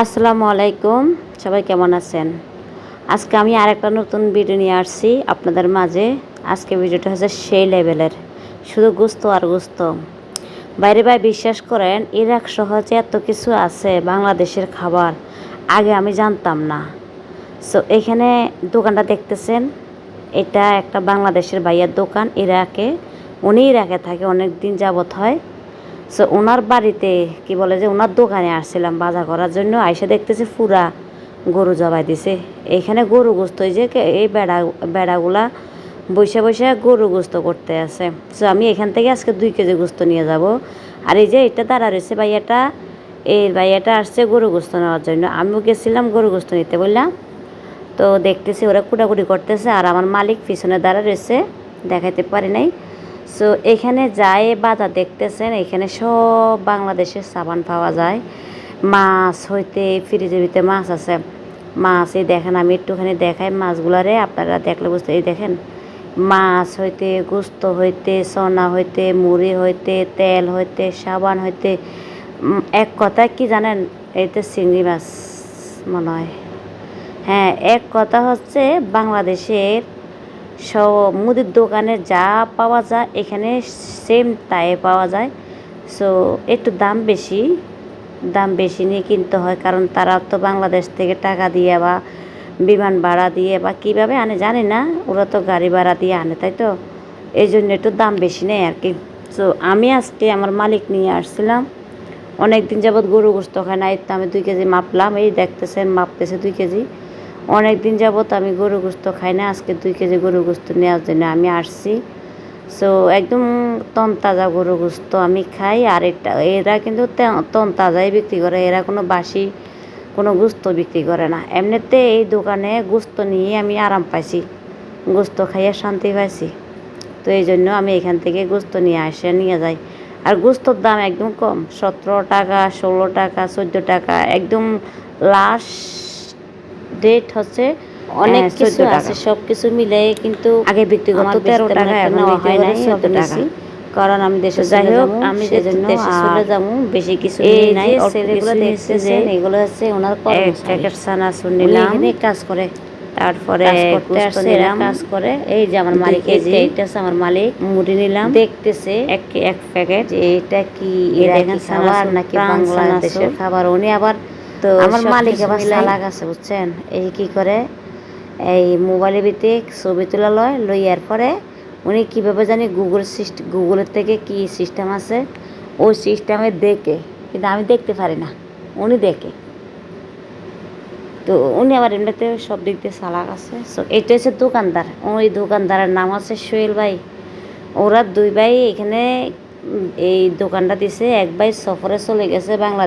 আসসালামু আলাইকুম, সবাই কেমন আছেন? আজকে আমি আরেকটা নতুন ভিডিও নিয়ে আসছি আপনাদের মাঝে। আজকে ভিডিওটা হচ্ছে সেই লেভেলের, শুধু গোস্ত আর গোস্ত। বাইরে ভাই বিশ্বাস করেন, ইরাক সহ যে এত কিছু আছে বাংলাদেশের খাবার, আগে আমি জানতাম না। সো এখানে দোকানটা দেখতেছেন, এটা একটা বাংলাদেশের ভাইয়ার দোকান ইরাকে। উনি ইরাকে থাকে, অনেক দিন যাবত হয়। সো ওনার বাড়িতে কি বলে যে ওনার দোকানে আসছিলাম বাজার করার জন্য। আইসা দেখতেছি পুরা গরু জবাই দিছে। এইখানে গরু গোস্ত, এই যে এই বেড়াগুলা বসে বসে গরু গোস্ত করতে আছে। সো আমি এখান থেকে আজকে 2 কেজি গোস্ত নিয়ে যাব। আর এই যে এটা দাঁড়া রয়েছে ভাইয়াটা, এই ভাইয়াটা আসছে গরু গোস্ত নেওয়ার জন্য। আমিও গেছিলাম গরু গোস্ত নিতে বললাম। তো দেখতেছি ওরা কুটাকুটি করতেছে, আর আমার মালিক পিছনে দাঁড়া রয়েছে, দেখাইতে পারি নাই। সো এখানে যায় বাজার দেখতেছেন, এখানে সব বাংলাদেশের সাবান পাওয়া যায়। মাছ হইতে ফ্রিজের ভিতরে মাছ আছে, মাছ এই দেখেন, আমি একটুখানি দেখাই মাছগুলারে, আপনারা দেখলে বুঝতে। এই দেখেন, মাছ হইতে, গোস্ত হইতে, সোনা হইতে, মুড়ি হইতে, তেল হইতে, সাবান হইতে, এক কথায় কি জানেন, এইতে চিংড়ি মাছ মনে হয়। হ্যাঁ, এক কথা হচ্ছে বাংলাদেশের সব মুদির দোকানে যা পাওয়া যায় এখানে সেম তাই পাওয়া যায়। সো একটু দাম বেশি নিয়ে কিনতে হয়, কারণ তারা তো বাংলাদেশ থেকে টাকা দিয়ে বা বিমান ভাড়া দিয়ে বা কীভাবে আনে জানি না, ওরা তো গাড়ি ভাড়া দিয়ে আনে, তাই তো এই জন্য একটু দাম বেশি নেয় আর কি। সো আমি আজকে আমার মালিক নিয়ে আসছিলাম, অনেক দিন যাবৎ গরু গোস্ত খায় না। এই তো আমি 2 কেজি মাপলাম, এই দেখতেছেন মাপতেছে 2 কেজি। অনেক দিন যাবৎ আমি গরু গোস্ত খাই না, আজকে 2 কেজি গরু গোস্ত নেওয়ার জন্য আমি আসছি। সো একদম তনতাজা গরু গোস্ত আমি খাই। আর এরা কিন্তু তনতাজাই বিক্রি করে, এরা কোনো বাসি কোনো গোস্ত বিক্রি করে না। এমনিতে এই দোকানে গোস্ত নিয়ে আমি আরাম পাইছি, গোস্ত খাইয়ে শান্তি পাইছি। তো এই জন্য আমি এখান থেকে গোস্ত নিয়ে যাই। আর গোস্তর দাম একদম কম, 17 টাকা, 16 টাকা, 14 টাকা, একদম লাস্ট ডেট হচ্ছে অনেক কিছু আছে, সব কিছু মিলে কিন্তু আগে বিক্রি করতো 13 টাকা, এখন হয় নাই 14 টাকা। কারণ আমি দেশে যাই হোক, আমি সেজন্য দেশে চলে যাবো, বেশি কিছু নিয়ে নাই। ছেলেগুলো দেখতেছেন, এগুলো হচ্ছে ওনার প্যাকেট সানাসুর নিলাম, এখানে কাজ করে, তারপরে গোস্ত নিলাম, কাজ করে। এই যে আমার মালিক, এইটা হচ্ছে আমার মালিক। মুড়ি নিলাম, দেখতেছে এক প্যাকেট, এটা কি দেখেন খাবার নাকি বাংলাদেশের খাবার। উনি আবার, তো আমার মালিক আবার চালাক আছে বুঝছেন, এই কি করে, এই মোবাইলের ভিতরে ছবি তোলা লইয়ার পরে উনি কীভাবে জানি গুগলের থেকে কি সিস্টেম আছে, ওই সিস্টেমে দেখে, কিন্তু আমি দেখতে পারি না, উনি দেখে। তো উনি আবার এমনিতে সব দিক দিয়ে চালাক আছে। সো এটা হচ্ছে দোকানদার, ওই দোকানদারের নাম আছে সোহেল ভাই। ওরা 2 ভাই এখানে এই দোকানটা দিছে। এক ভাই সফরে চলে গেছে বাংলাদেশ।